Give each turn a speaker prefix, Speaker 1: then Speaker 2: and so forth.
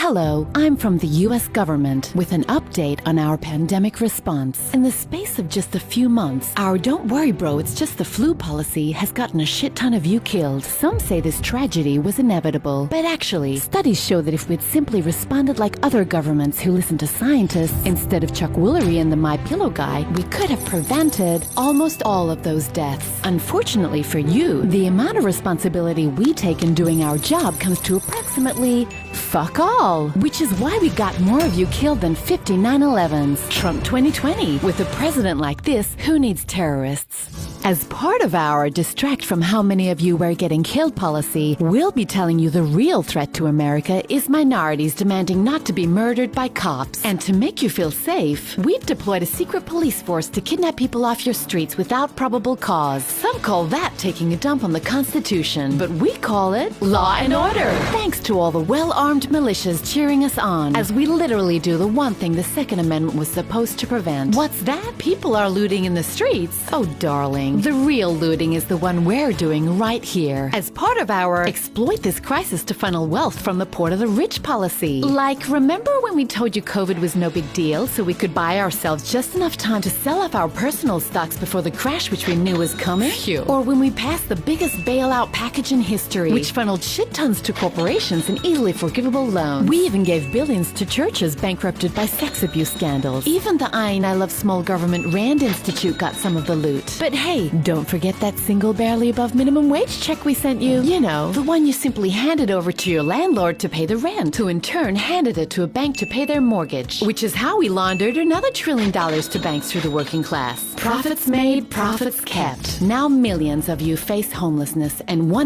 Speaker 1: Hello, I'm from the US government with an update on our pandemic response. In the space of just a few months, our "don't worry bro, it's just the flu" policy has gotten a shit ton of you killed. Some say this tragedy was inevitable, but actually, studies show that if we'd simply responded like other governments who listen to scientists instead of Chuck Woolery and the My Pillow guy, we could have prevented almost all of those deaths. Unfortunately for you, the amount of responsibility we take in doing our job comes to approximately fuck all, which is why we got more of you killed than 50 9/11s. Trump 2020. With a president like this, who needs terrorists? As part of our distract from how many of you were getting killed policy, we'll be telling you the real threat to America is minorities demanding not to be murdered by cops. And to make you feel safe, we've deployed a secret police force to kidnap people off your streets without probable cause. Some call that taking a dump on the Constitution, but we call it law and order. Thanks to all the well-armed militias cheering us on, as we literally do the one thing the Second Amendment was supposed to prevent. What's that? People are looting in the streets? Oh, darling. The real looting is the one we're doing right here. As part of our exploit this crisis to funnel wealth from the poor to the rich policy. Like, remember when we told you COVID was no big deal, so we could buy ourselves just enough time to sell off our personal stocks before the crash which we knew was coming? Phew. Or when we passed the biggest bailout package in history, which funneled shit tons to corporations and easily forgivable loans. We even gave billions to churches bankrupted by sex abuse scandals. Even the I Love Small Government Rand Institute got some of the loot. But hey, don't forget that single barely above minimum wage check we sent you. You know, the one you simply handed over to your landlord to pay the rent, who in turn handed it to a bank to pay their mortgage, which is how we laundered another $1 trillion to banks through the working class. Profits made, profits kept. Now millions of you face homelessness, and one